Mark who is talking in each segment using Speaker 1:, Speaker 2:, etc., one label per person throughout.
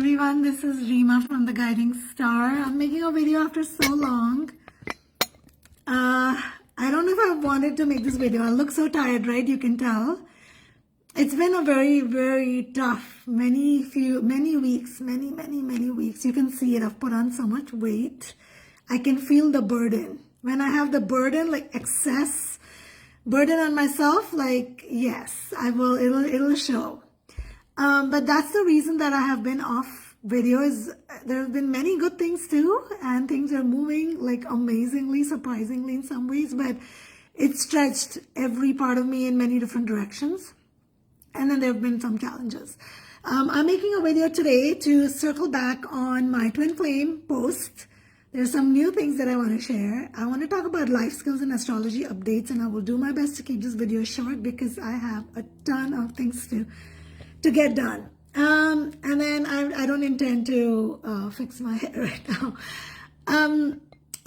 Speaker 1: everyone, this is Rima from The Guiding Star. I'm making a video after so long. I don't know if I wanted to make this video. I look so tired, right? You can tell. It's been a very, very tough, many weeks. You can see it. I've put on so much weight. I can feel the burden. When I have the burden, like excess burden on myself, like, yes, I will, it'll show. But that's the reason that I have been off videos. There have been many good things too, and things are moving like amazingly, surprisingly in some ways, but it stretched every part of me in many different directions. And then there have been some challenges. I'm making a video today to circle back on my twin flame post. There's some new things that I want to share. I want to talk about life skills and astrology updates, and I will do my best to keep this video short because I have a ton of things to get done. And then I don't intend to fix my head right now.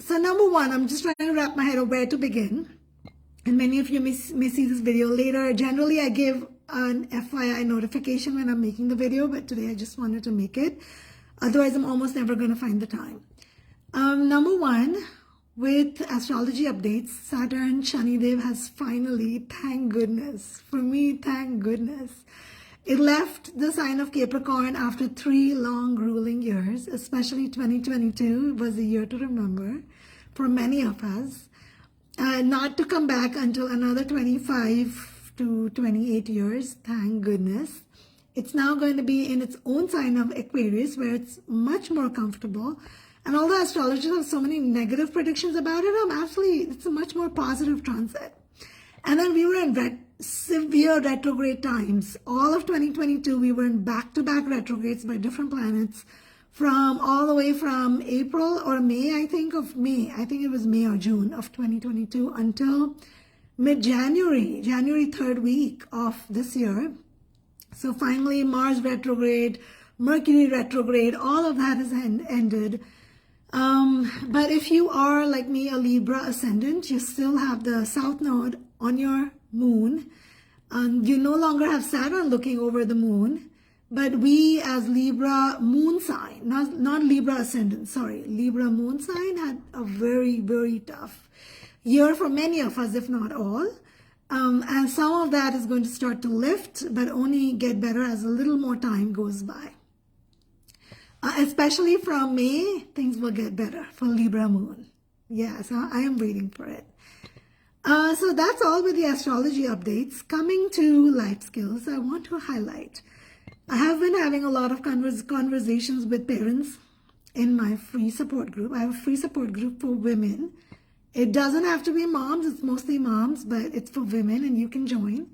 Speaker 1: So number one, I'm just trying to wrap my head around where to begin. And many of you may see this video later. Generally, I give an FYI notification when I'm making the video, but today I just wanted to make it. Otherwise, I'm almost never going to find the time. Number one, with astrology updates, Saturn Shanidev has finally, thank goodness, for me, thank goodness, it left the sign of Capricorn after 3 long grueling years, especially 2022 was a year to remember for many of us, not to come back until another 25 to 28 years, thank goodness. It's now going to be in its own sign of Aquarius, where it's much more comfortable. And although astrologers have so many negative predictions about it, it's a much more positive transit. And then we were in severe retrograde times. All of 2022, we were in back-to-back retrogrades by different planets, from all the way from April or May, I think it was May or June of 2022 until mid-January, January 3rd week of this year. So finally, Mars retrograde, Mercury retrograde, all of that has ended. But if you are, like me, a Libra ascendant, you still have the South Node on your moon. You no longer have Saturn looking over the moon, but we as Libra moon sign, not Libra ascendant, sorry, Libra moon sign had a very, very tough year for many of us, if not all. And some of that is going to start to lift, but only get better as a little more time goes by. Especially from May, things will get better for Libra moon. Yes, I am waiting for it. So that's all with the astrology updates. Coming to life skills, I want to highlight. I have been having a lot of conversations with parents in my free support group. I have a free support group for women. It doesn't have to be moms, it's mostly moms, but it's for women and you can join.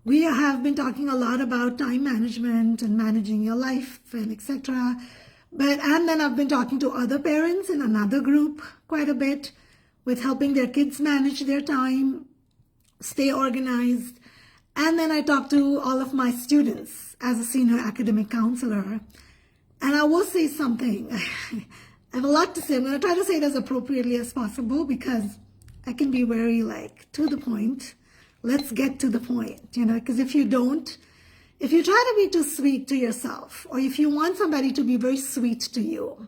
Speaker 1: We have been talking a lot about time management and managing your life and etc. And then I've been talking to other parents in another group quite a bit with helping their kids manage their time, stay organized. And then I talk to all of my students as a senior academic counselor. And I will say something. I have a lot to say. I'm going to try to say it as appropriately as possible because I can be very to the point. Let's get to the point, because if you try to be too sweet to yourself, or if you want somebody to be very sweet to you,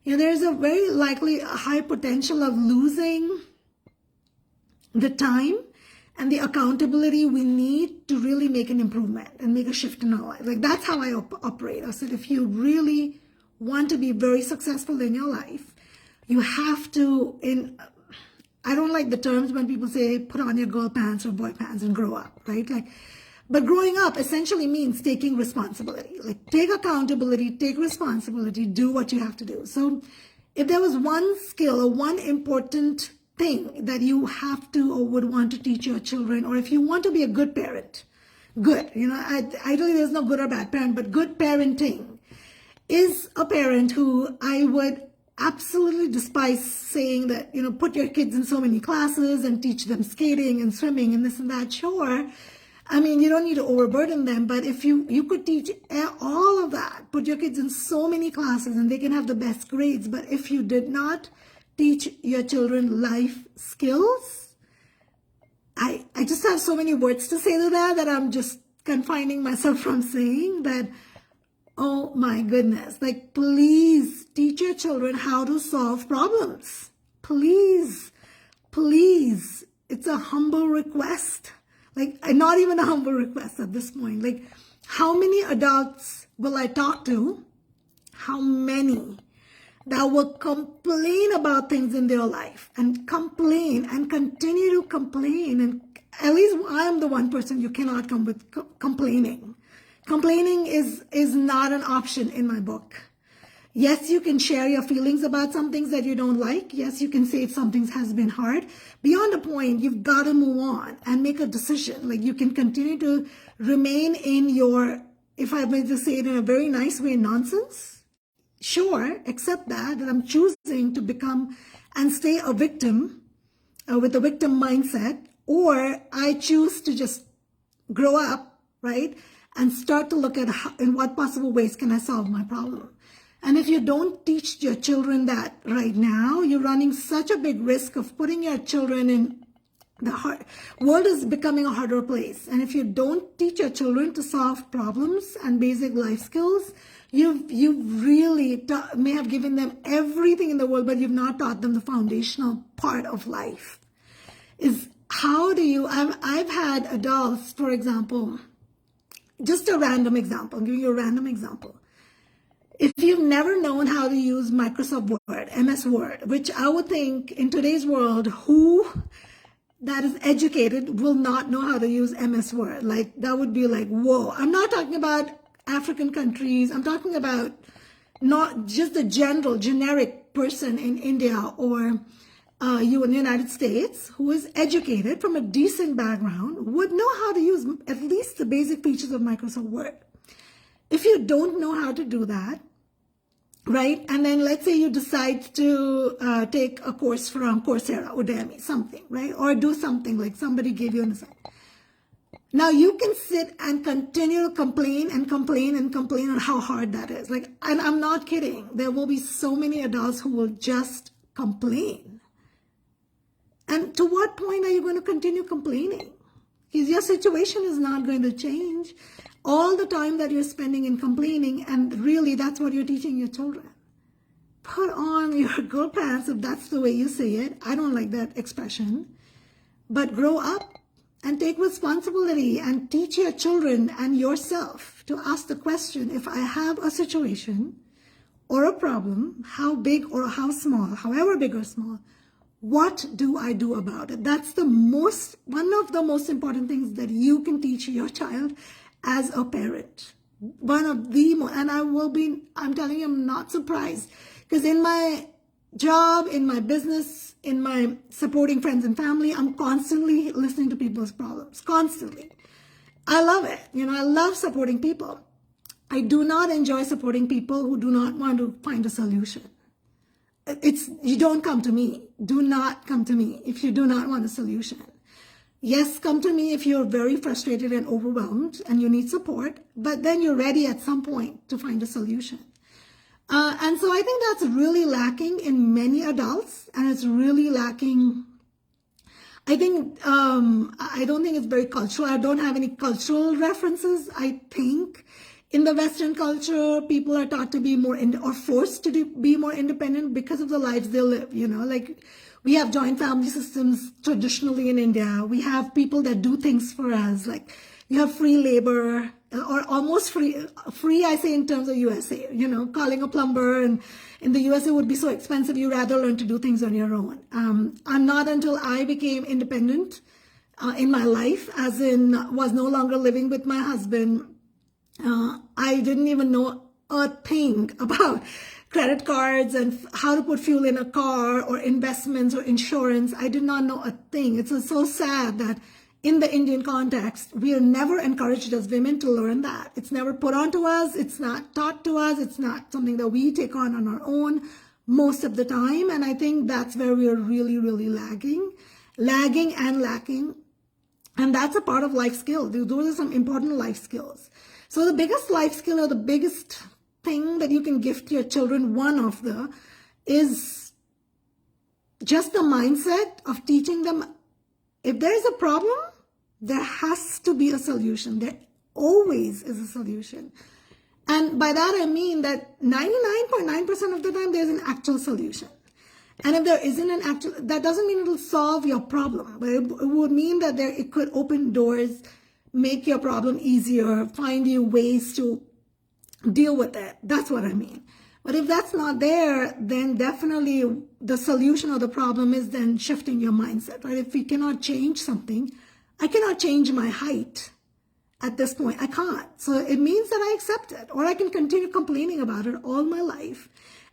Speaker 1: there's a very likely high potential of losing the time and the accountability we need to really make an improvement and make a shift in our life. Like, that's how I operate. I said, if you really want to be very successful in your life, you have to, I don't like the terms when people say, put on your girl pants or boy pants and grow up, right? But growing up essentially means taking responsibility. Take accountability, take responsibility, do what you have to do. So if there was one skill or one important thing that you have to or would want to teach your children, or if you want to be a good parent, ideally there's no good or bad parent, but good parenting is a parent who I would absolutely despise saying that, put your kids in so many classes and teach them skating and swimming and this and that. Sure. You don't need to overburden them, but if you could teach all of that, put your kids in so many classes and they can have the best grades, but if you did not teach your children life skills, I just have so many words to say to that I'm just confining myself from saying that Oh my goodness. Like, please teach your children how to solve problems. Please, please. It's a humble request. Like, not even a humble request at this point. Like, how many adults will I talk to? How many that will complain about things in their life and complain and continue to complain? And at least I am the one person you cannot come with complaining. Complaining is not an option in my book. Yes, you can share your feelings about some things that you don't like. Yes, you can say if something has been hard. Beyond a point, you've got to move on and make a decision. Like, you can continue to remain in your, if I may just say it in a very nice way, nonsense. Sure, accept that I'm choosing to become and stay a victim with a victim mindset, or I choose to just grow up, right? And start to look at how, in what possible ways can I solve my problem. And if you don't teach your children that right now, you're running such a big risk of putting your children in the hard world is becoming a harder place. And if you don't teach your children to solve problems and basic life skills, you've really may have given them everything in the world, but you've not taught them the foundational part of life. Is how do you, I've had adults, for example, just a random example, I'm giving you a random example. If you've never known how to use Microsoft Word, MS Word, which I would think in today's world, who that is educated will not know how to use MS Word. Like, that would be like, whoa. I'm not talking about African countries. I'm talking about not just the generic person in India or you in the United States who is educated from a decent background would know how to use at least the basic features of Microsoft Word. If you don't know how to do that, right? And then let's say you decide to take a course from Coursera, Udemy, something, right? Or do something like somebody gave you an assignment. Now you can sit and continue to complain and complain and complain on how hard that is. Like, and I'm not kidding. There will be so many adults who will just complain. And to what point are you going to continue complaining? Because your situation is not going to change. All the time that you're spending in complaining, and really that's what you're teaching your children. Put on your girl pants if that's the way you say it. I don't like that expression. But grow up and take responsibility and teach your children and yourself to ask the question, if I have a situation or a problem, how big or how small, however big or small, what do I do about it? That's one of the most important things that you can teach your child as a parent. One of the most, and I'm telling you, I'm not surprised, because in my job, in my business, in my supporting friends and family, I'm constantly listening to people's problems, constantly. I love it. I love supporting people. I do not enjoy supporting people who do not want to find a solution. You don't come to me. Do not come to me if you do not want a solution. Yes, come to me if you're very frustrated and overwhelmed and you need support, but then you're ready at some point to find a solution. And so I think that's really lacking in many adults, and it's really lacking. I don't think it's very cultural. I don't have any cultural references. I think in the Western culture, people are taught to be more or forced to be more independent because of the lives they live. Like, we have joint family systems traditionally in India. We have people that do things for us. Like, you have free labor, or almost free, I say in terms of USA, calling a plumber, and in the USA would be so expensive, you rather learn to do things on your own. And not until I became independent in my life, as in was no longer living with my husband, I didn't even know a thing about credit cards and how to put fuel in a car or investments or insurance. I did not know a thing. It's so sad that in the Indian context, we are never encouraged as women to learn that. It's never put onto us. It's not taught to us. It's not something that we take on our own most of the time. And I think that's where we are really, really lagging. And that's a part of life skills. Those are some important life skills. So the biggest life skill, or the biggest thing that you can gift your children, is just the mindset of teaching them, if there is a problem, there has to be a solution. There always is a solution. And by that I mean that 99.9% of the time there's an actual solution. And if there isn't an actual, that doesn't mean it'll solve your problem, but it would mean that it could open doors, make your problem easier, find you ways to deal with it. That's what I mean. But if that's not there, then definitely the solution of the problem is then shifting your mindset, right? If we cannot change something, I cannot change my height at this point. I can't. So it means that I accept it, or I can continue complaining about it all my life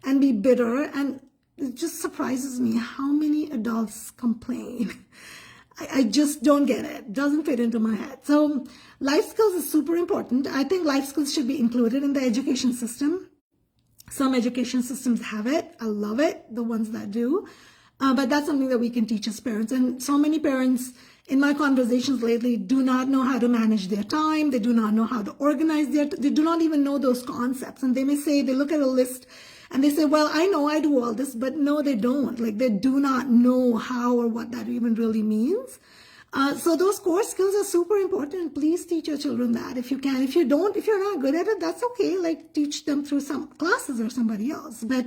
Speaker 1: and be bitter. And it just surprises me how many adults complain. I just don't get it. It doesn't fit into my head. So life skills is super important. I think life skills should be included in the education system. Some education systems have it. I love it, the ones that do. But that's something that we can teach as parents. And so many parents in my conversations lately do not know how to manage their time. They do not know how to organize they do not even know those concepts. And they may say, they look at a list and they say, well, I know I do all this, but no, they don't. Like, they do not know how or what that even really means. So those core skills are super important. Please teach your children that if you can. If you don't, if you're not good at it, that's okay. Like, teach them through some classes or somebody else. But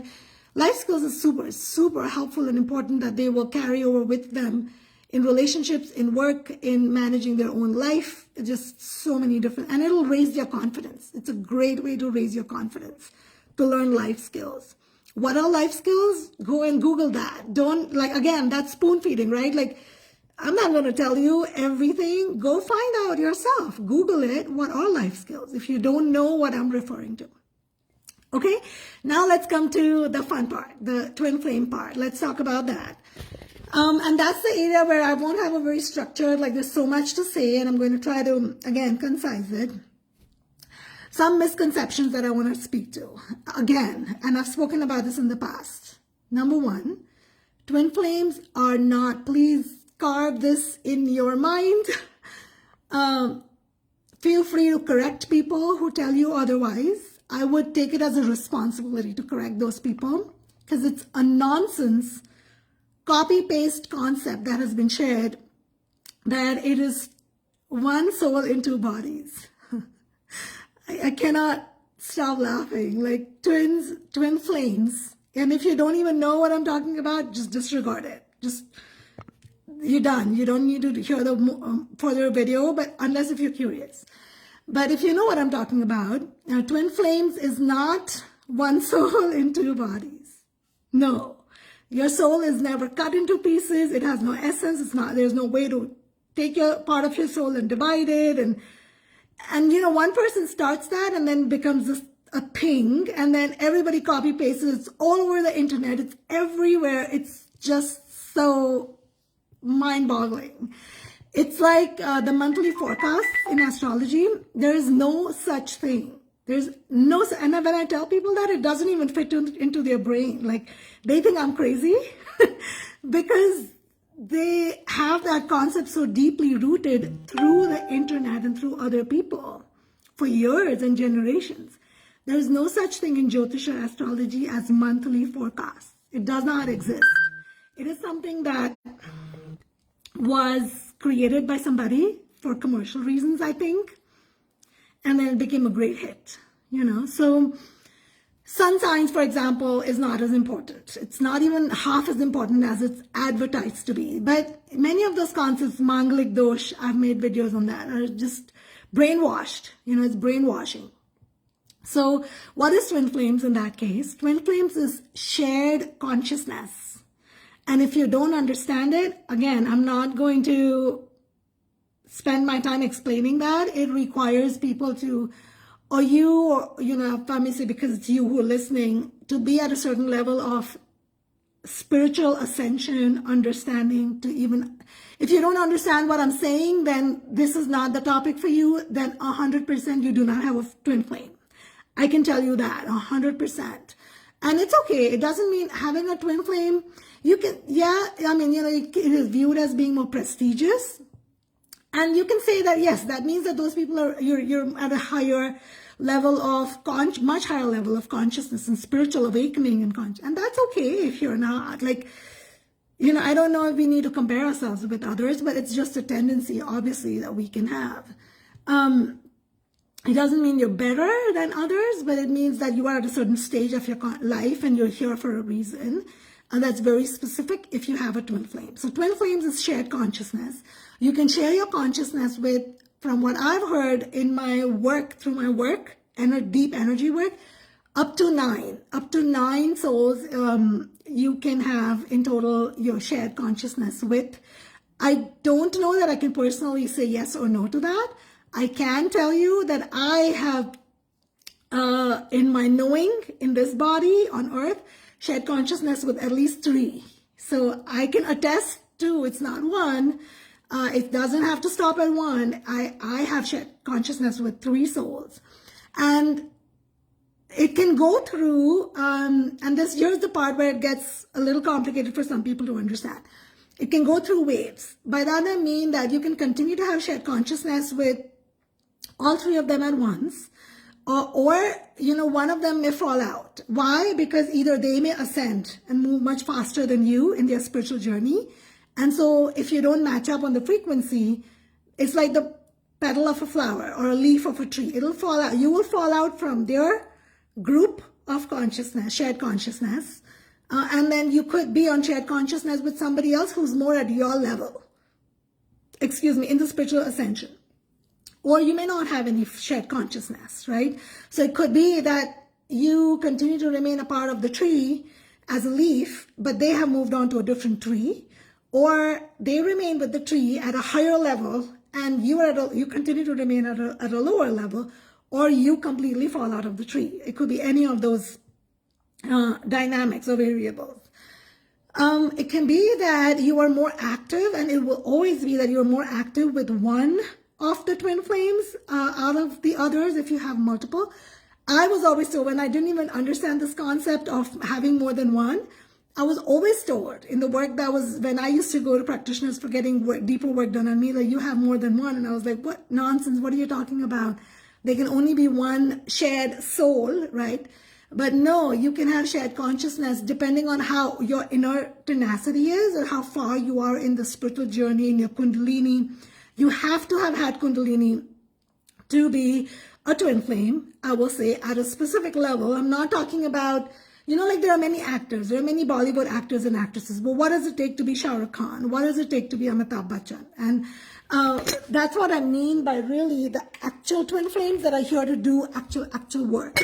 Speaker 1: life skills is super, super helpful and important that they will carry over with them in relationships, in work, in managing their own life. Just so many different, and it'll raise their confidence. It's a great way to raise your confidence, to learn life skills. What are life skills? Go and Google that. Don't, like, again, that's spoon feeding, right? Like, I'm not going to tell you everything. Go find out yourself. Google it. What are life skills? If you don't know what I'm referring to. Okay, now let's come to the fun part, the twin flame part. Let's talk about that. And that's the area where I won't have a very structured, like, there's so much to say, and I'm going to try to, again, concise it. Some misconceptions that I want to speak to. Again, and I've spoken about this in the past. Number one, twin flames are not, please carve this in your mind. Feel free to correct people who tell you otherwise. I would take it as a responsibility to correct those people, because it's a nonsense copy-paste concept that has been shared that it is one soul in two bodies. I cannot stop laughing. Like, twin flames. And if you don't even know what I'm talking about, just disregard it. Just, you're done. You don't need to hear the further video, but unless if you're curious. But if you know what I'm talking about, twin flames is not one soul in two bodies. No. Your soul is never cut into pieces. It has no essence. It's not, there's no way to take your part of your soul and divide it. And you know, one person starts that and then becomes a thing, and then everybody copy pastes it. It's all over the internet. It's everywhere. It's just so mind-boggling. It's like the monthly forecast in astrology. There is no such thing. There's no, and when I tell people that, it doesn't even fit into their brain. Like, they think I'm crazy because they have that concept so deeply rooted through the internet and through other people for years and generations. There's no such thing in Jyotisha astrology as monthly forecasts. It does not exist. It is something that was created by somebody for commercial reasons, I think. And then it became a great hit, you know. So sun signs, for example, is not as important. It's not even half as important as it's advertised to be. But many of those concepts, Mangalik Dosh, I've made videos on that, are just brainwashed. You know, it's brainwashing. So what is twin flames in that case? Twin flames is shared consciousness. And if you don't understand it, again, I'm not going to spend my time explaining that. It requires people to, or you, or, you know, let me say, because it's you who are listening, to be at a certain level of spiritual ascension, understanding, to even, if you don't understand what I'm saying, then this is not the topic for you, then 100% you do not have a twin flame. I can tell you that, 100%. And it's okay. It doesn't mean having a twin flame, you can, yeah, I mean, you know, it is viewed as being more prestigious. And you can say that, yes, that means that those people are, you're at a higher level of, much higher level of consciousness and spiritual awakening and that's okay if you're not. Like, you know, I don't know if we need to compare ourselves with others, but it's just a tendency, obviously, that we can have. It doesn't mean you're better than others, but it means that you are at a certain stage of your life and you're here for a reason. And that's very specific if you have a twin flame. So twin flames is shared consciousness. You can share your consciousness with, from what I've heard in my work, through my work and a deep energy work, up to nine souls you can have in total your shared consciousness with. I don't know that I can personally say yes or no to that. I can tell you that I have, in my knowing in this body on earth, shared consciousness with at least 3. So I can attest to, it's not one. It doesn't have to stop at 1. I have shared consciousness with 3 souls. And it can go through, and here's the part where it gets a little complicated for some people to understand. It can go through waves. By that I mean that you can continue to have shared consciousness with all 3 of them at once, or one of them may fall out. Why? Because either they may ascend and move much faster than you in their spiritual journey. And so if you don't match up on the frequency, it's like the petal of a flower or a leaf of a tree. It'll fall out. You will fall out from their group of consciousness, shared consciousness. And then you could be on shared consciousness with somebody else who's more at your level. In the spiritual ascension. Or you may not have any shared consciousness, right? So it could be that you continue to remain a part of the tree as a leaf, but they have moved on to a different tree. Or they remain with the tree at a higher level and you continue to remain at a lower level, or you completely fall out of the tree. It could be any of those dynamics or variables. It can be that you are more active, and it will always be that you're more active with one of the twin flames out of the others if you have multiple. I was always told, when I didn't even understand this concept of having more than one, I was always told in the work that was, when I used to go to practitioners for getting deeper work done on me, like, you have more than one. And I was like, what nonsense, what are you talking about? There can only be one shared soul, right? But no, you can have shared consciousness depending on how your inner tenacity is or how far you are in the spiritual journey, in your kundalini. You have to have had kundalini to be a twin flame, I will say, at a specific level. I'm not talking about, like, there are many actors, there are many Bollywood actors and actresses, but what does it take to be Shah Rukh Khan? What does it take to be Amitabh Bachchan? And that's what I mean by really the actual twin flames that are here to do actual work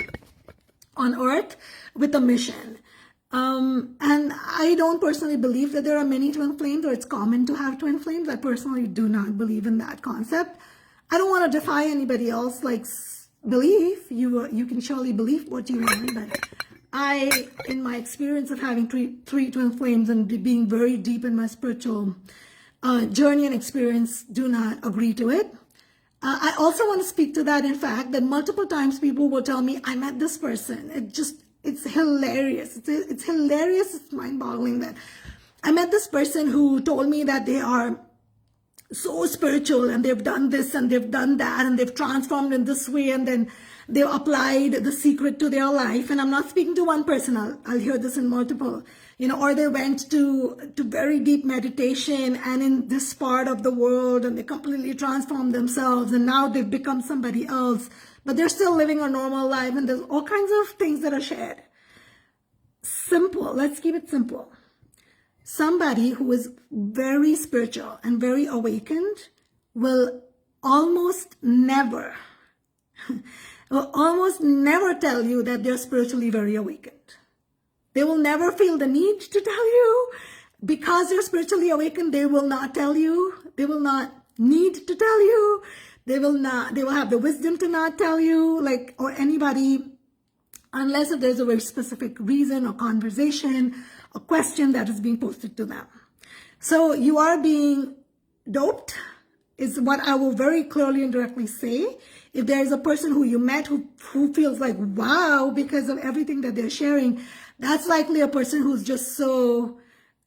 Speaker 1: on earth with a mission. And I don't personally believe that there are many twin flames or it's common to have twin flames. I personally do not believe in that concept. I don't want to defy anybody else like belief. You can surely believe what you want, but I, in my experience of having three twin flames and being very deep in my spiritual journey and experience, do not agree to it. I also want to speak to that, in fact, that multiple times people will tell me, I met this person. It's hilarious. It's hilarious. It's mind-boggling that I met this person who told me that they are so spiritual and they've done this and they've done that and they've transformed in this way, and then they've applied the secret to their life. And I'm not speaking to one person. I'll hear this in multiple, or they went to very deep meditation and in this part of the world and they completely transformed themselves and now they've become somebody else, but they're still living a normal life, and there's all kinds of things that are shared. Simple. Let's keep it simple. Somebody who is very spiritual and very awakened will almost never tell you that they're spiritually very awakened. They will never feel the need to tell you. Because they're spiritually awakened, they will not tell you. They will not need to tell you. They will have the wisdom to not tell you, or anybody, unless if there's a very specific reason or conversation or question that is being posted to them. So you are being doped, is what I will very clearly and directly say. If there is a person who you met who feels like, wow, because of everything that they're sharing, that's likely a person who's just so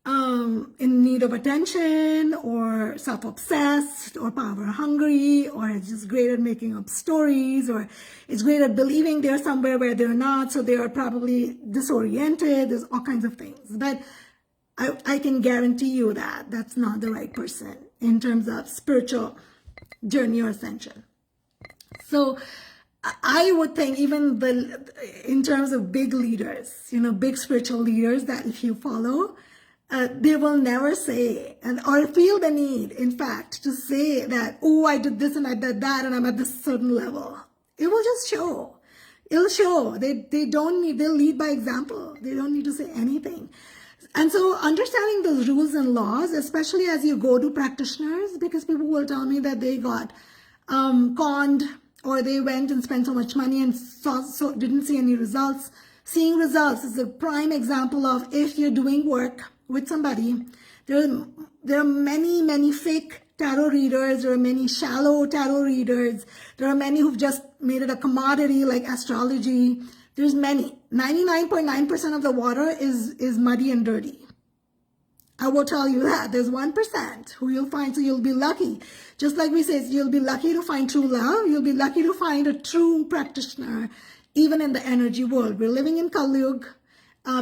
Speaker 1: in need of attention, or self-obsessed, or power-hungry, or is just great at making up stories, or is great at believing they're somewhere where they're not, so they are probably disoriented. There's all kinds of things. But I can guarantee you that that's not the right person in terms of spiritual journey or ascension. So I would think even in terms of big leaders, big spiritual leaders that if you follow, they will never say or feel the need, in fact, to say that, oh, I did this and I did that and I'm at this certain level. It will just show. It'll show. They don't need, they'll lead by example. They don't need to say anything. And so understanding those rules and laws, especially as you go to practitioners, because people will tell me that they got conned, or they went and spent so much money and didn't see any results. Seeing results is a prime example of if you're doing work with somebody. There are many fake tarot readers. There are many shallow tarot readers. There are many who've just made it a commodity like astrology. There's many. 99.9% of the water is muddy and dirty. I will tell you that. There's 1% who you'll find, so you'll be lucky. Just like we say, you'll be lucky to find true love. You'll be lucky to find a true practitioner, even in the energy world. We're living in Kali Yuga.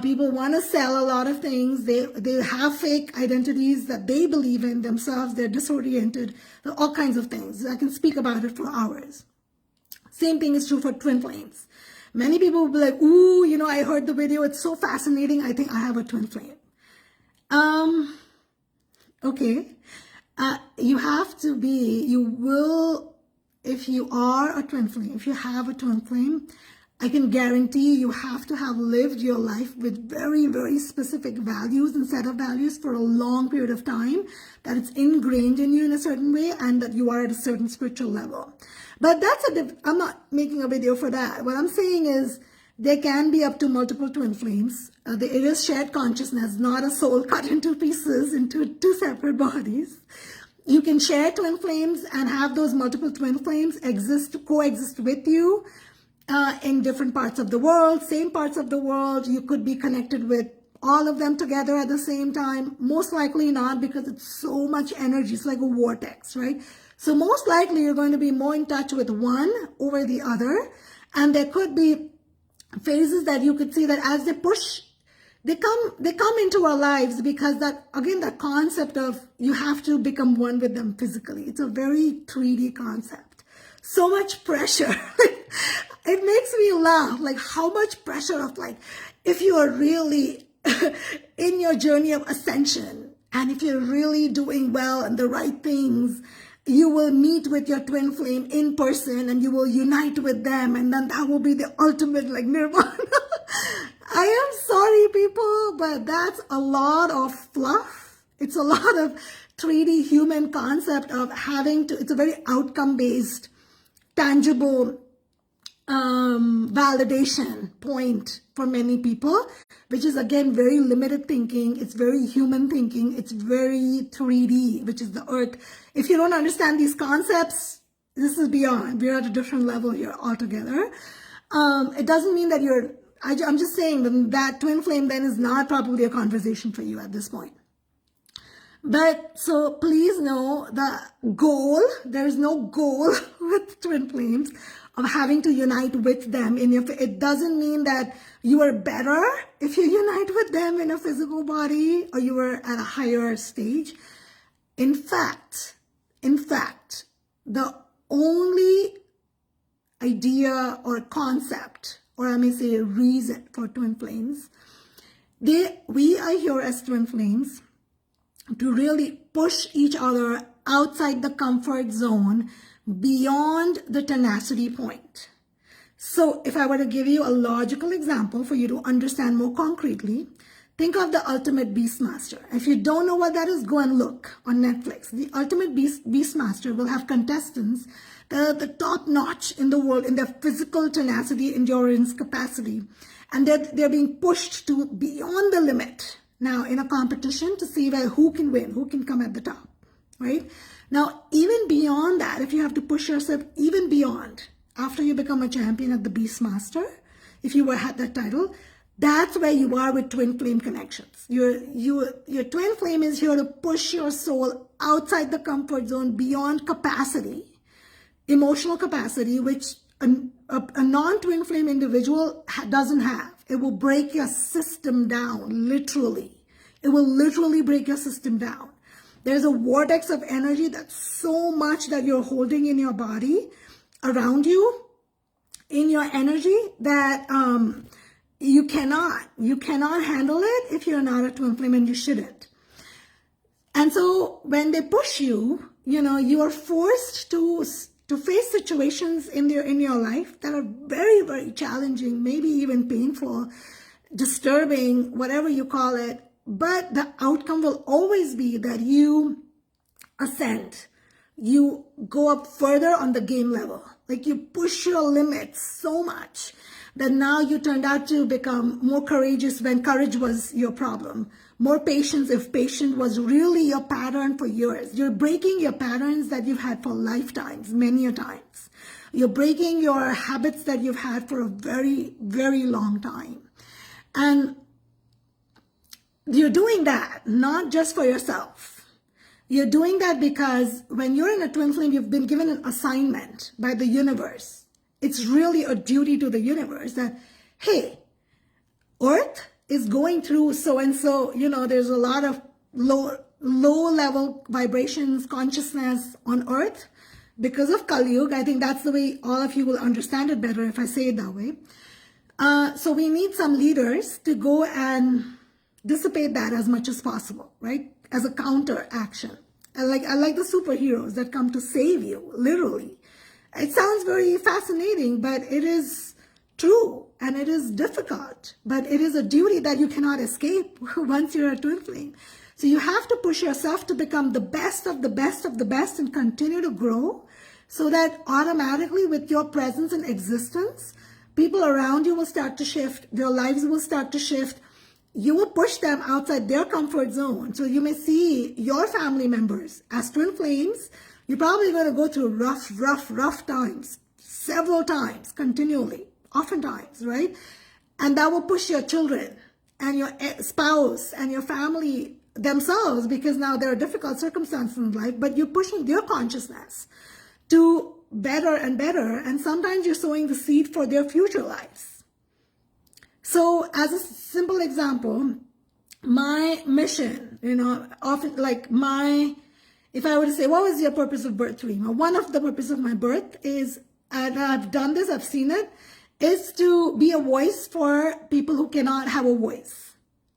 Speaker 1: People want to sell a lot of things. They have fake identities that they believe in themselves. They're disoriented. All kinds of things. I can speak about it for hours. Same thing is true for twin flames. Many people will be like, ooh, I heard the video. It's so fascinating. I think I have a twin flame. Okay. If you are a twin flame, if you have a twin flame, I can guarantee you have to have lived your life with very, very specific values and set of values for a long period of time, that it's ingrained in you in a certain way, and that you are at a certain spiritual level. But I'm not making a video for that. What I'm saying is there can be up to multiple twin flames. It is shared consciousness, not a soul cut into pieces into two separate bodies. You can share twin flames and have those multiple twin flames coexist with you in different parts of the world, same parts of the world. You could be connected with all of them together at the same time. Most likely not, because it's so much energy. It's like a vortex, right? So most likely you're going to be more in touch with one over the other. And there could be phases that you could see that as they push, they come into our lives, because that concept of you have to become one with them physically. It's a very 3D concept. So much pressure. It makes me laugh, like how much pressure of like, if you are really in your journey of ascension, and if you're really doing well and the right things, you will meet with your twin flame in person and you will unite with them, and then that will be the ultimate like nirvana. I am sorry, people, but that's a lot of fluff. It's a lot of 3D human concept of it's a very outcome-based, tangible validation point for many people, which is again very limited thinking. It's very human thinking. It's very 3D, which is the earth. If you don't understand these concepts, this is beyond. We're at a different level here altogether. It doesn't mean that I'm just saying that twin flame then is not probably a conversation for you at this point. But so please know the goal, there is no goal with twin flames of having to unite with them. It doesn't mean that you are better if you unite with them in a physical body, or you are at a higher stage. In fact, the only idea or concept, or I may say reason for twin flames, we are here as twin flames to really push each other outside the comfort zone, beyond the tenacity point. So if I were to give you a logical example for you to understand more concretely, think of the Ultimate Beastmaster. If you don't know what that is, go and look on Netflix. The Ultimate Beastmaster will have contestants that are the top notch in the world in their physical tenacity, endurance, capacity. And they're being pushed to beyond the limit now in a competition to see who can win, who can come at the top, right? Now, even beyond that, if you have to push yourself even beyond, after you become a champion at the Beastmaster, if you had that title, that's where you are with twin flame connections. Your twin flame is here to push your soul outside the comfort zone, beyond capacity, emotional capacity, which a non-twin flame individual doesn't have. It will break your system down, literally. It will literally break your system down. There's a vortex of energy that's so much that you're holding in your body around you. in your energy that you cannot handle it if you're not a twin flame, and you shouldn't. And so when they push you, you are forced to face situations in your life that are very, very challenging, maybe even painful, disturbing, whatever you call it. But the outcome will always be that you ascend. You go up further on the game level. Like, you push your limits so much that now you turned out to become more courageous when courage was your problem. More patience if patience was really your pattern for years. You're breaking your patterns that you've had for lifetimes, many a times. You're breaking your habits that you've had for a very, very long time. And you're doing that not just for yourself. You're doing that because when you're in a twin flame, you've been given an assignment by the universe. It's really a duty to the universe that, hey, Earth is going through so-and-so, there's a lot of low level vibrations, consciousness on Earth because of Kali Yuga. I think that's the way all of you will understand it better if I say it that way. So we need some leaders to go and dissipate that as much as possible, right? As a counter action. I like the superheroes that come to save you, literally. It sounds very fascinating, but it is true and it is difficult, but it is a duty that you cannot escape once you're a twin flame. So you have to push yourself to become the best of the best of the best and continue to grow so that automatically with your presence and existence, people around you will start to shift, their lives will start to shift. You will push them outside their comfort zone. So you may see your family members as twin flames. You're probably going to go through rough times, several times, continually, oftentimes, right? And that will push your children and your spouse and your family themselves, because now there are difficult circumstances in life, but you're pushing their consciousness to better and better. And sometimes you're sowing the seed for their future lives. So as a simple example, my mission, often if I were to say, what was your purpose of birth, Rima? One of the purpose of my birth is, and I've done this, I've seen it, is to be a voice for people who cannot have a voice,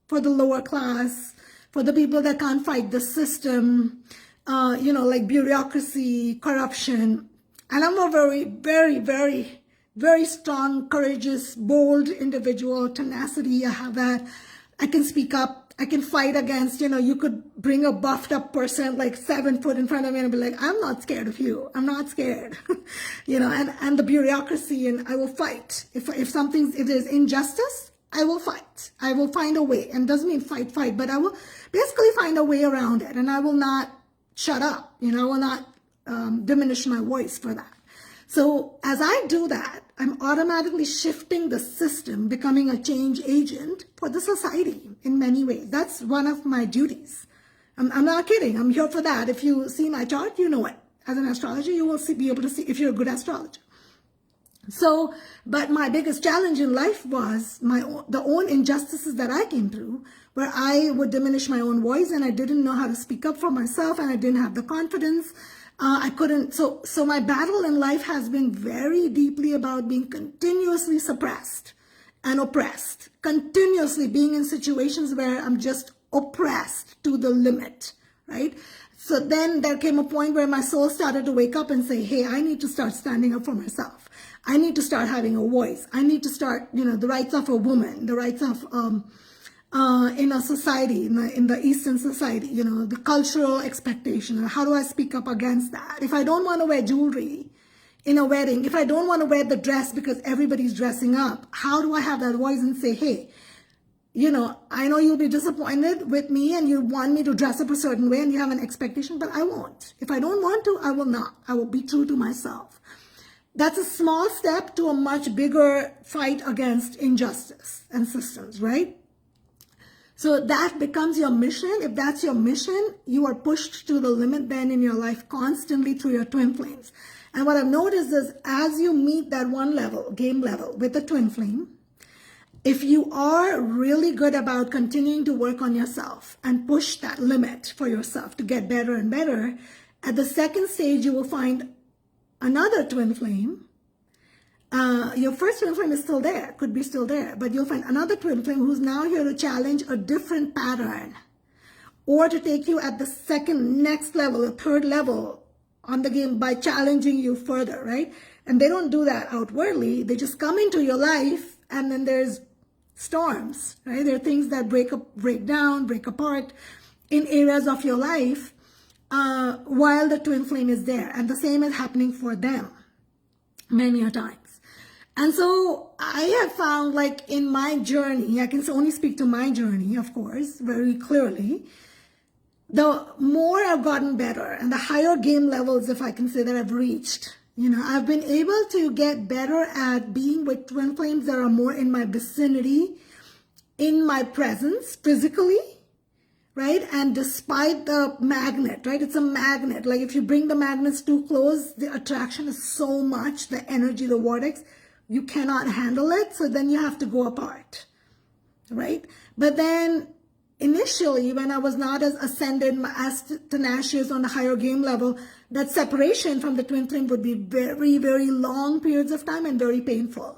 Speaker 1: for the lower class, for the people that can't fight the system, like bureaucracy, corruption. And I'm a very, very, very, very strong, courageous, bold individual, tenacity. I have that. I can speak up. I can fight against, you could bring a buffed up person like 7 foot in front of me and be like, I'm not scared of you. I'm not scared, and the bureaucracy, and I will fight. If there's injustice, I will fight. I will find a way. And doesn't mean fight, but I will basically find a way around it. And I will not shut up, I will not diminish my voice for that. So as I do that, I'm automatically shifting the system, becoming a change agent for the society in many ways. That's one of my duties. I'm not kidding. I'm here for that. If you see my chart, you know it. As an astrologer, you will be able to see if you're a good astrologer. So, but my biggest challenge in life was the own injustices that I came through, where I would diminish my own voice and I didn't know how to speak up for myself and I didn't have the confidence. I couldn't, so my battle in life has been very deeply about being continuously suppressed and oppressed, continuously being in situations where I'm just oppressed to the limit, right? So then there came a point where my soul started to wake up and say, hey, I need to start standing up for myself. I need to start having a voice. I need to start, the rights of a woman, the rights of, in a society, in the Eastern society, the cultural expectation. How do I speak up against that? If I don't want to wear jewelry in a wedding, if I don't want to wear the dress because everybody's dressing up, how do I have that voice and say, hey, I know you'll be disappointed with me and you want me to dress up a certain way and you have an expectation, but I won't. If I don't want to, I will not. I will be true to myself. That's a small step to a much bigger fight against injustice and systems, right? So that becomes your mission. If that's your mission, you are pushed to the limit then in your life constantly through your twin flames. And what I've noticed is as you meet that one level, game level with the twin flame, if you are really good about continuing to work on yourself and push that limit for yourself to get better and better, at the second stage, you will find another twin flame your first twin flame is still there, could be still there, but you'll find another twin flame who's now here to challenge a different pattern or to take you at the second, next level, the third level on the game by challenging you further, right? And they don't do that outwardly. They just come into your life, and then there's storms, right? There are things that break down, break apart in areas of your life while the twin flame is there. And the same is happening for them many a times. And so I have found, like, in my journey, I can only speak to my journey, of course, very clearly, the more I've gotten better and the higher game levels, if I can say, that I've reached, I've been able to get better at being with twin flames that are more in my vicinity, in my presence, physically, right? And despite the magnet, right? It's a magnet. Like, if you bring the magnets too close, the attraction is so much, the energy, the vortex, you cannot handle it. So then you have to go apart, right? But then initially, when I was not as ascended, as tenacious on the higher game level, that separation from the twin flame would be very, very long periods of time and very painful.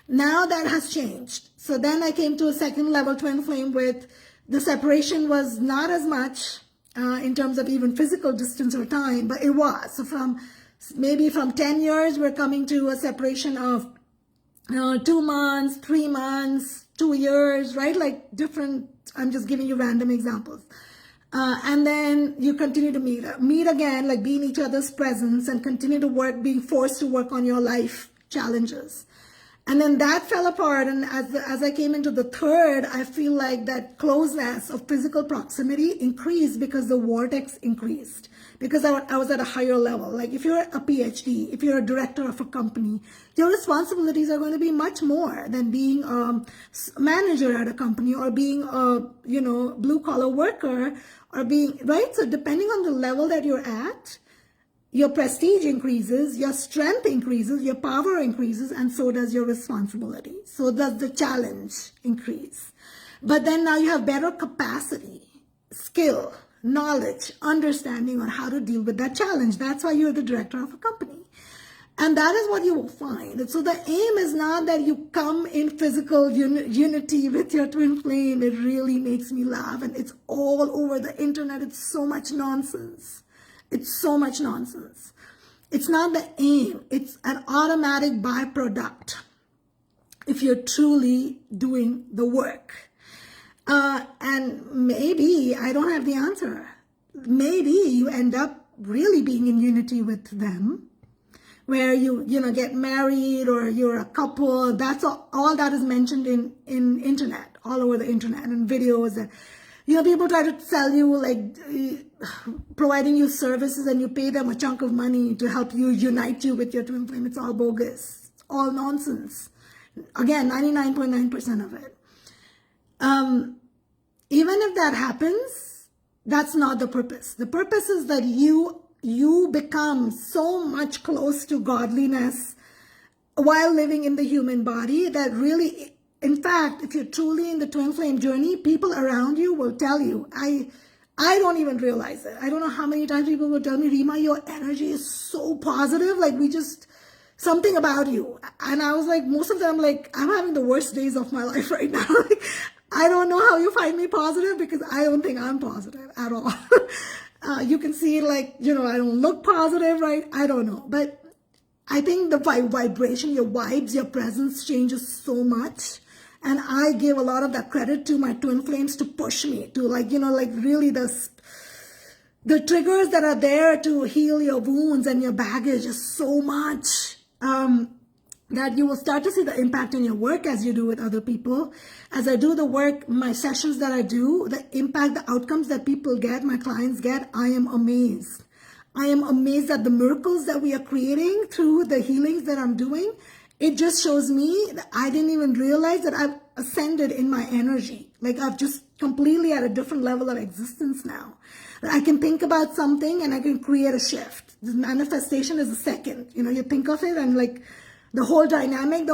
Speaker 1: Now that has changed. So then I came to a second level twin flame with the separation was not as much in terms of even physical distance or time, but it was. So from 10 years, we're coming to a separation of 2 months, 3 months, 2 years, right? Like different, I'm just giving you random examples. And then you continue to meet again, like be in each other's presence and continue to work, being forced to work on your life challenges. And then that fell apart. And as I came into the third, I feel like that closeness of physical proximity increased because the vortex increased. Because I was at a higher level. Like if you're a PhD, if you're a director of a company, your responsibilities are going to be much more than being a manager at a company or being a, blue collar worker or being, right? So depending on the level that you're at, your prestige increases, your strength increases, your power increases, and so does your responsibility. So does the challenge increase. But then now you have better capacity, skill, knowledge, understanding on how to deal with that challenge. That's why you're the director of a company. And that is what you will find. And so the aim is not that you come in physical unity with your twin flame. It really makes me laugh. And it's all over the internet. It's so much nonsense. It's so much nonsense. It's not the aim. It's an automatic byproduct if you're truly doing the work. And maybe I don't have the answer. Maybe you end up really being in unity with them, where you get married or you're a couple. That's all that is mentioned in internet, all over the internet and videos. And people try to sell you, like, providing you services, and you pay them a chunk of money to help you unite you with your twin flame. It's all bogus. It's all nonsense. Again, 99.9% of it. Even if that happens, that's not the purpose. The purpose is that you become so much close to godliness while living in the human body that really, in fact, if you're truly in the twin flame journey, people around you will tell you, I don't even realize it. I don't know how many times people will tell me, Rima, your energy is so positive. Like, something about you. And I was like, most of them, like, I'm having the worst days of my life right now. Like, I don't know how you find me positive, because I don't think I'm positive at all. You can see, like, I don't look positive, right? I don't know. But I think the vibration, your vibes, your presence changes so much. And I give a lot of that credit to my twin flames to push me to, like, really the triggers that are there to heal your wounds and your baggage is so much that you will start to see the impact in your work as you do with other people. As I do the work, my sessions that I do, the impact, the outcomes that people get, my clients get, I am amazed. I am amazed at the miracles that we are creating through the healings that I'm doing. It just shows me that I didn't even realize that I've ascended in my energy. Like, I've just completely at a different level of existence now. I can think about something and I can create a shift. The manifestation is a second. You think of it and, like, the whole dynamic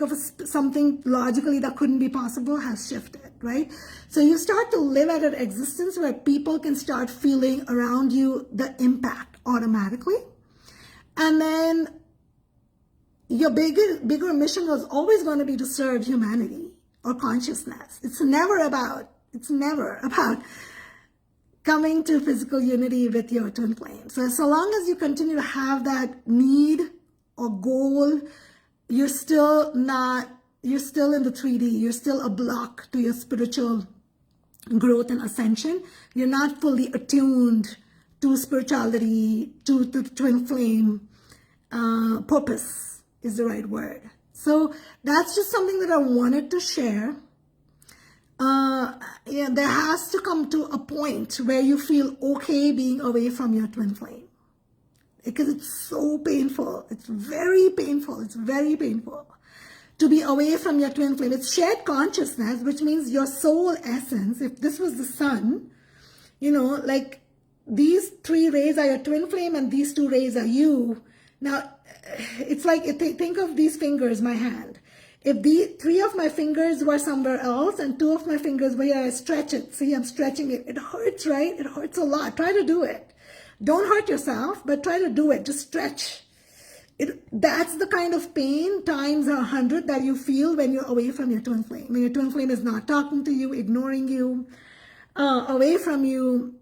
Speaker 1: of something logically that couldn't be possible has shifted, right? So you start to live at an existence where people can start feeling around you the impact automatically. And then your bigger mission was always going to be to serve humanity or consciousness. It's never about coming to physical unity with your twin flame. So long as you continue to have that need or goal, you're still in the 3D. You're still a block to your spiritual growth and ascension. You're not fully attuned to spirituality, to the twin flame. Purpose is the right word. So that's just something that I wanted to share. Yeah, there has to come to a point where you feel okay being away from your twin flame, because it's so painful. It's very painful. It's very painful to be away from your twin flame. It's shared consciousness, which means your soul essence. If this was the sun, you know, like these 3 rays are your twin flame and these 2 rays are you. Now, it's like, think of these fingers, my hand. If the 3 of my fingers were somewhere else and 2 of my fingers were here, I stretch it. See, I'm stretching it. It hurts, right? It hurts a lot. Try to do it. Don't hurt yourself, but try to do it. Just stretch. That's the kind of pain times 100 that you feel when you're away from your twin flame. When your twin flame is not talking to you, ignoring you, away from you.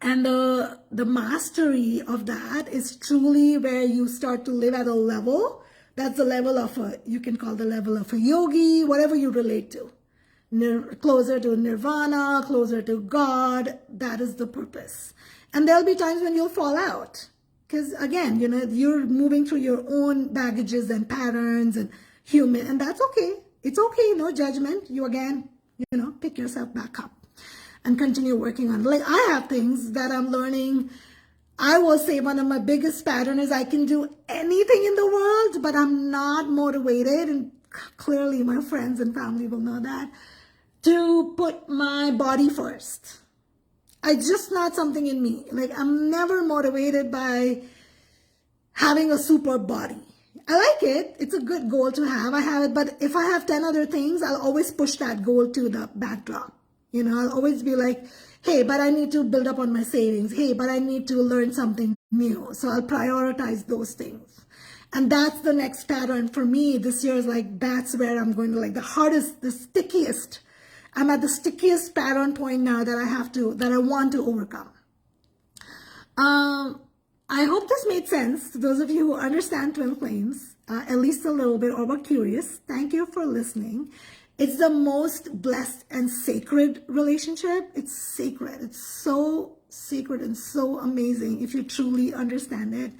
Speaker 1: And the mastery of that is truly where you start to live at a level. That's the level of you can call the level of a yogi, whatever you relate to. Closer to nirvana, closer to God. That is the purpose. And there'll be times when you'll fall out. Because again, you know, you're moving through your own baggages and patterns and and that's okay. It's okay, no judgment. You again, you know, pick yourself back up and continue working on it. Like I have things that I'm learning. I will say one of my biggest patterns is I can do anything in the world, but I'm not motivated, and clearly my friends and family will know that, to put my body first. It's just not something in me. Like I'm never motivated by having a super body. I like it. It's a good goal to have. I have it, but if I have 10 other things, I'll always push that goal to the backdrop. You know, I'll always be like, hey, but I need to build up on my savings. Hey, but I need to learn something new. So I'll prioritize those things. And that's the next pattern for me this year is like, that's where I'm going to like the hardest, the stickiest. I'm at the stickiest pattern point now that I want to overcome. I hope this made sense to those of you who understand twin flames, at least a little bit, or were curious. Thank you for listening. It's the most blessed and sacred relationship. It's sacred. It's so sacred and so amazing if you truly understand it.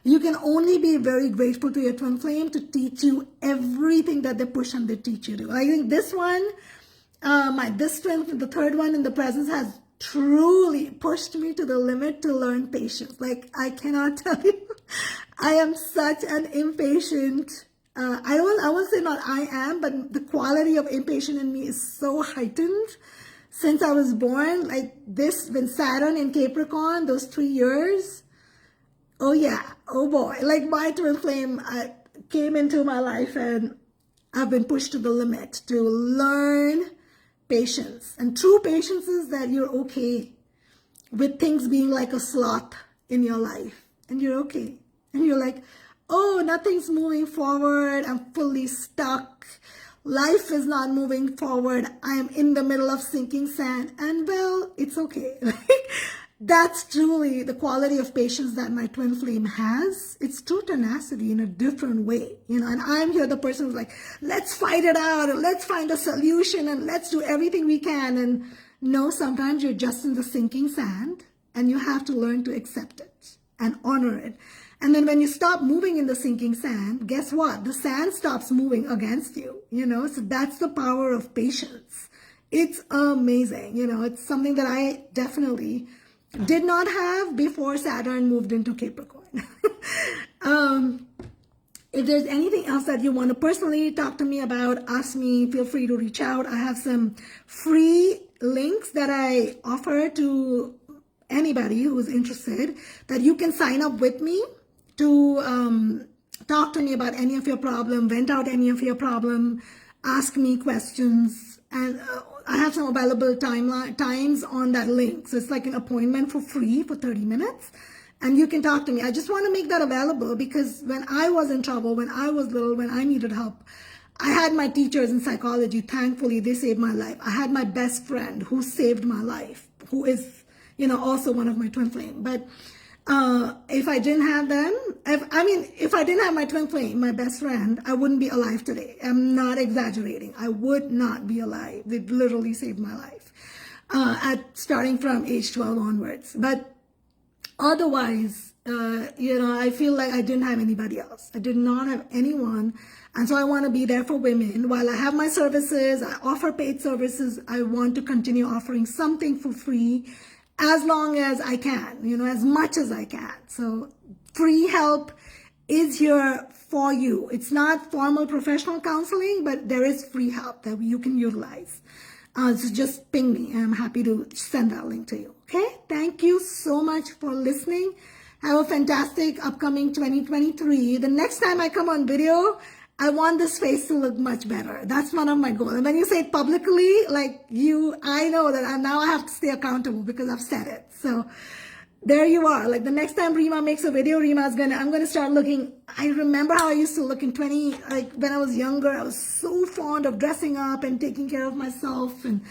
Speaker 1: You can only be very grateful to your twin flame to teach you everything that they push and they teach you to. I think this one, this twin, the third one in the presence, has truly pushed me to the limit to learn patience. Like I cannot tell you, I am such an impatient. I won't say not I am, but the quality of impatience in me is so heightened since I was born. Like this, when Saturn in Capricorn, those 3 years, oh yeah, oh boy. Like my twin flame came into my life and I've been pushed to the limit to learn patience. And true patience is that you're okay with things being like a sloth in your life. And you're okay. And you're like, oh, nothing's moving forward. I'm fully stuck. Life is not moving forward. I am in the middle of sinking sand. And well, it's okay. That's truly the quality of patience that my twin flame has. It's true tenacity in a different way, you know, and I'm here the person who's like, let's fight it out and let's find a solution and let's do everything we can. And no, sometimes you're just in the sinking sand and you have to learn to accept it and honor it. And then when you stop moving in the sinking sand, guess what? The sand stops moving against you, you know? So that's the power of patience. It's amazing. You know, it's something that I definitely did not have before Saturn moved into Capricorn. If there's anything else that you want to personally talk to me about, ask me, feel free to reach out. I have some free links that I offer to anybody who's interested that you can sign up with me to talk to me about any of your problem, vent out any of your problem, ask me questions, and I have some available times on that link. So it's like an appointment for free for 30 minutes. and you can talk to me. I just want to make that available because when I was in trouble, when I was little, when I needed help, I had my teachers in psychology. Thankfully, they saved my life. I had my best friend who saved my life, who is, also one of my twin flame. But if I didn't have them, if I didn't have my twin flame, my best friend, I wouldn't be alive today. I'm not exaggerating. I would not be alive. They literally saved my life starting from age 12 onwards. But otherwise, I feel like I didn't have anybody else. I did not have anyone. And so I want to be there for women. While I have my services, I offer paid services, I want to continue offering something for free as long as I can, as much as I can. So free help is here for you. It's not formal professional counseling, but there is free help that you can utilize. So just ping me and I'm happy to send that link to you. Okay? Thank you so much for listening. Have a fantastic upcoming 2023. The next time I come on video, I want this face to look much better. That's one of my goals. And when you say it publicly, I know that now I have to stay accountable because I've said it. So there you are. Like the next time Rima makes a video, I'm going to start looking. I remember how I used to look in when I was younger. I was so fond of dressing up and taking care of myself and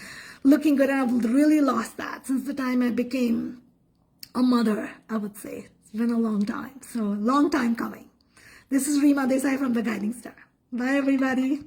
Speaker 1: looking good. And I've really lost that since the time I became a mother, I would say. It's been a long time. So long time coming. This is Rima Desai from The Guiding Star. Bye, everybody.